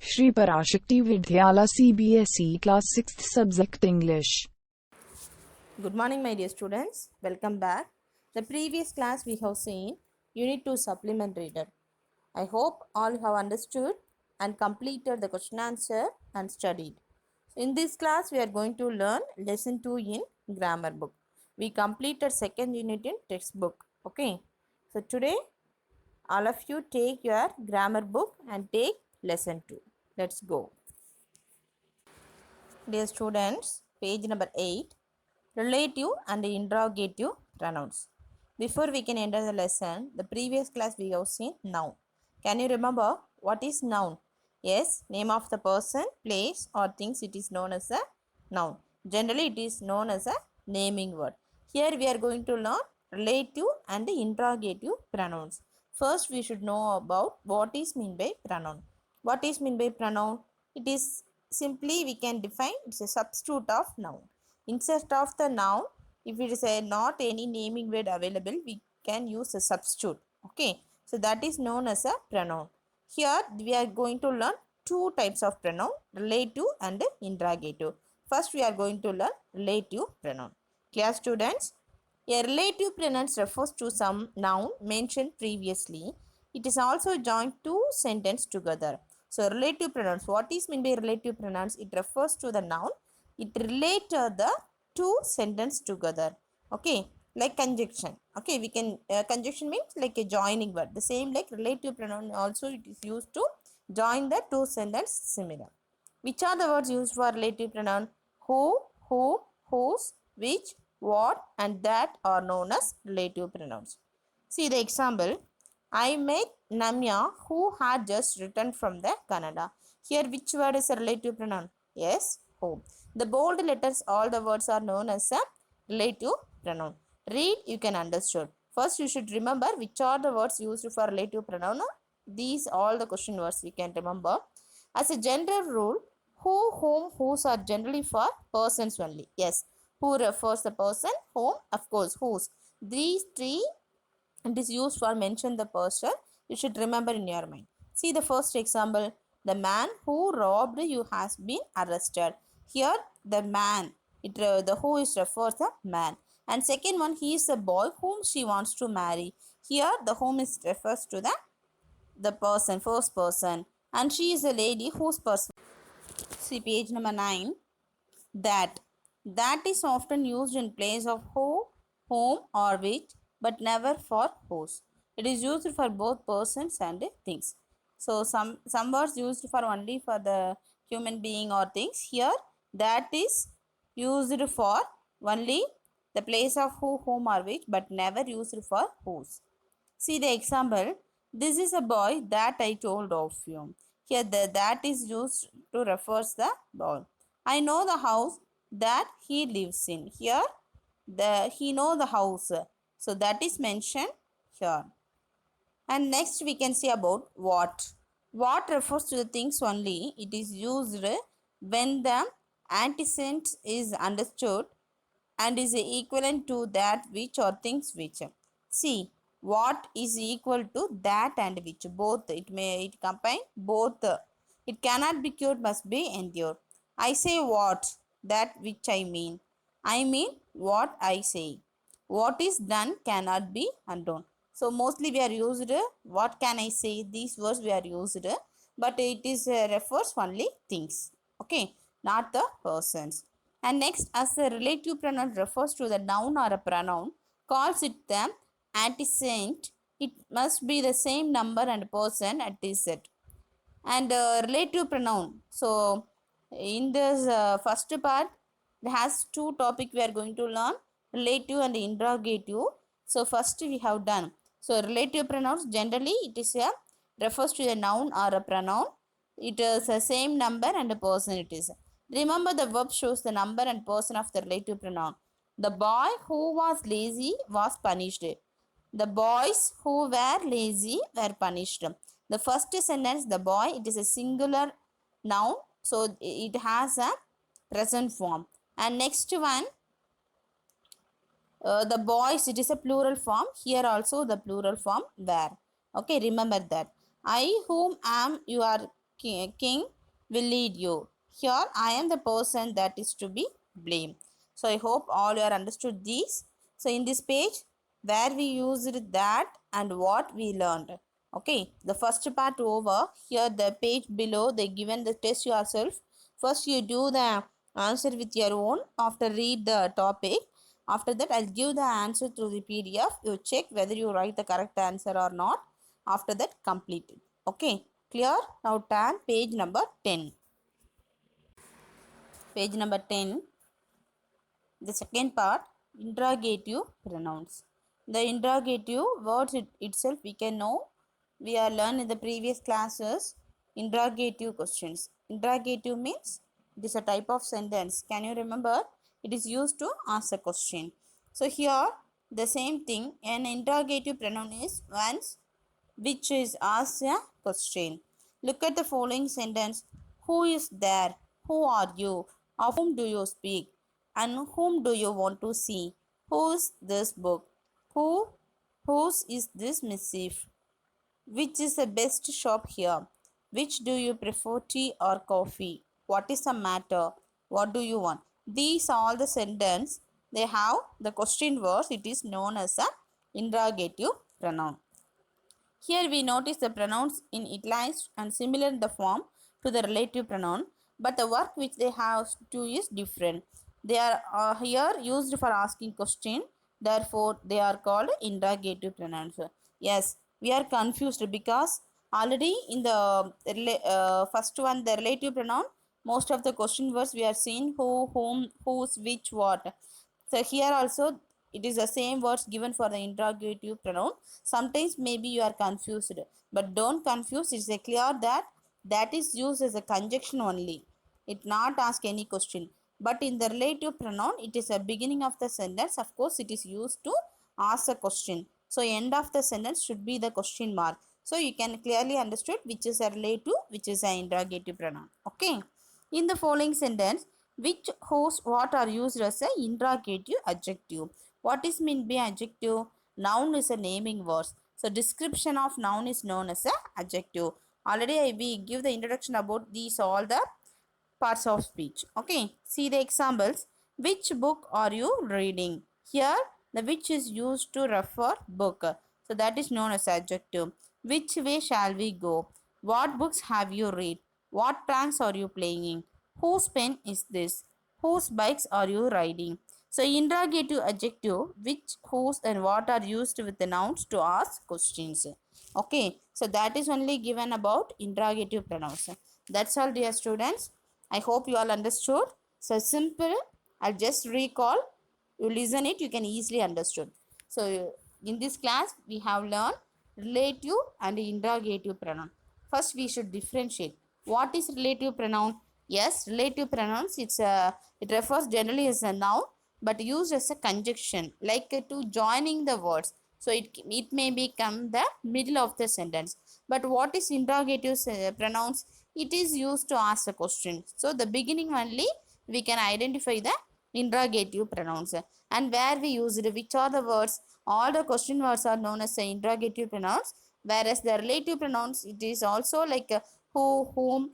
Shri Parashakti Vidyala CBSE Class 6th Subject English. Good morning, my dear students. Welcome back. The previous class we have seen Unit 2 Supplement Reader. I hope all have understood and completed the question answer and studied. In this class, we are going to learn Lesson 2 in Grammar Book. We completed second unit in textbook. Okay. So today, all of you take your grammar book and take Lesson 2. Let's go. Dear students, page number 8. Relative and interrogative pronouns. Before we can enter the lesson, the previous class we have seen noun. Can you remember what is noun? Yes, name of the person, place or things, it is known as a noun. Generally it is known as a naming word. Here we are going to learn relative and interrogative pronouns. First we should know about what is meant by pronoun. What is meant by pronoun? It is simply we can define it's a substitute of noun. Instead of the noun, if it is a not any naming word available, we can use a substitute. Okay, so that is known as a pronoun. Here we are going to learn two types of pronoun, relative and interrogative. First we are going to learn relative pronoun. Clear, students? A relative pronoun refers to some noun mentioned previously. It is also joined two sentences together. So relative pronouns, what is meant by relative pronouns? It refers to the noun. It relates the two sentences together. Okay, like conjunction. Okay, we can conjunction means like a joining word. The same like relative pronoun also it is used to join the two sentences similar. Which are the words used for relative pronoun? Who, whose, which, what and that are known as relative pronouns. See the example. I met Namya who had just returned from the Canada. Here which word is a relative pronoun? Yes, who. The bold letters, all the words are known as a relative pronoun. Read, you can understand. First you should remember which are the words used for relative pronoun. These all the question words we can remember. As a general rule, who, whom, whose are generally for persons only. Yes, who refers the person, whom, of course, whose. These three it is used for mention the person. You should remember in your mind. See the first example. The man who robbed you has been arrested. Here the man, the who is refers the man. And second one, he is a boy whom she wants to marry. Here the whom is refers to the person, first person. And she is a lady whose person. See page number 9. That. That is often used in place of who, whom or which, but never for whose. It is used for both persons and things. So some words used for only for the human being or things. Here that is used for only the place of who, whom or which, but never used for whose. See the example. This is a boy that I told of you. Here the that is used to refers the boy. I know the house that he lives in. Here the he know the house. So that is mentioned here. And next we can see about what. What refers to the things only. It is used when the antecedent is understood and is equivalent to that which or things which. See, what is equal to that and which, both. It combine both. It cannot be cured, must be endured. I say what, that which I mean. I mean what I say. What is done cannot be undone. So mostly we are used what can I say, these words we are used, but it is refers only things. Okay, not the persons. And next, as a relative pronoun refers to the noun or a pronoun, calls it the antecedent. It must be the same number and person at this set. And relative pronoun. So, in this first part, it has two topics we are going to learn: relative and interrogative. So, first we have done. So, relative pronouns generally it is a refers to a noun or a pronoun. It is the same number and a person it is. Remember the verb shows the number and person of the relative pronoun. The boy who was lazy was punished. The boys who were lazy were punished. The first sentence, the boy, it is a singular noun, so it has a present form. And next one, the boys, it is a plural form. Here also the plural form were. Okay, remember that. I whom am your king will lead you. Here I am the person that is to be blamed. So I hope all you are understood these. So in this page where we used that and what we learned. Okay, the first part over. Here the page below they given the test yourself. First you do the answer with your own. After read the topic. After that I'll give the answer through the PDF. You check whether you write the correct answer or not. After that complete it. Okay, clear? Now turn page number 10. Page number 10. The second part, interrogative pronouns. The interrogative words itself we can know. We are learned in the previous classes interrogative questions. Interrogative means it is a type of sentence. Can you remember? It is used to ask a question. So here the same thing. An interrogative pronoun is once which is ask a question. Look at the following sentence. Who is there? Who are you? Of whom do you speak? And whom do you want to see? Whose this book? Whose is this missive? Which is the best shop here? Which do you prefer, tea or coffee? What is the matter? What do you want? These are all the sentence. They have the question words. It is known as a interrogative pronoun. Here we notice the pronouns in italicized and similar in the form to the relative pronoun, but the work which they have to is different. They are here used for asking question, therefore they are called interrogative pronouns. Yes, we are confused because already in the first one, the relative pronoun, most of the question words we are seeing who, whom, whose, which, what. So here also it is the same words given for the interrogative pronoun. Sometimes maybe you are confused, but don't confuse. It's a clear that that is used as a conjunction only. It not ask any question. But in the relative pronoun, it is a beginning of the sentence. Of course, it is used to ask a question. So end of the sentence should be the question mark. So you can clearly understand which is a relative, which is an interrogative pronoun. Okay. In the following sentence, which, whose, what are used as a interrogative adjective. What is meant by adjective? Noun is a naming word. So description of noun is known as a adjective. Already we give the introduction about these all the parts of speech. Okay, see the examples. Which book are you reading? Here the which is used to refer book. So that is known as adjective. Which way shall we go? What books have you read? What pranks are you playing? Whose pen is this? Whose bikes are you riding? So interrogative adjective, which, whose and what are used with the nouns to ask questions. Okay, so that is only given about interrogative pronouns. That's all dear students. I hope you all understood. So simple. I'll just recall. You listen it, you can easily understood. So in this class, we have learned relative and interrogative pronoun. First, we should differentiate. What is relative pronoun? Yes, relative pronouns. It refers generally as a noun, but used as a conjunction, like to joining the words. So it may become the middle of the sentence. But what is interrogative pronouns? It is used to ask a question. So the beginning only we can identify the interrogative pronouns. And where we use it, which are the words? All the question words are known as the interrogative pronouns. Whereas the relative pronouns, it is also like who, whom,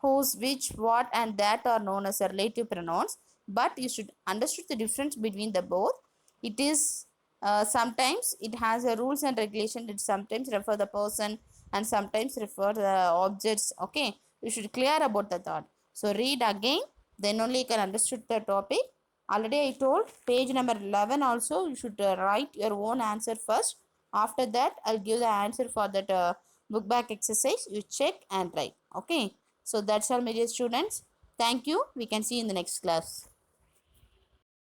whose, which, what, and that are known as relative pronouns. But you should understand the difference between the both. It is sometimes it has a rules and regulation. It sometimes refer the person and sometimes refer the objects. Okay, you should clear about the thought. So read again, then only you can understand the topic. Already I told page number 11 also you should write your own answer first. After that I'll give the answer for that book back exercise. You check and write. Okay, so that's all my dear students. Thank you. We can see you in the next class.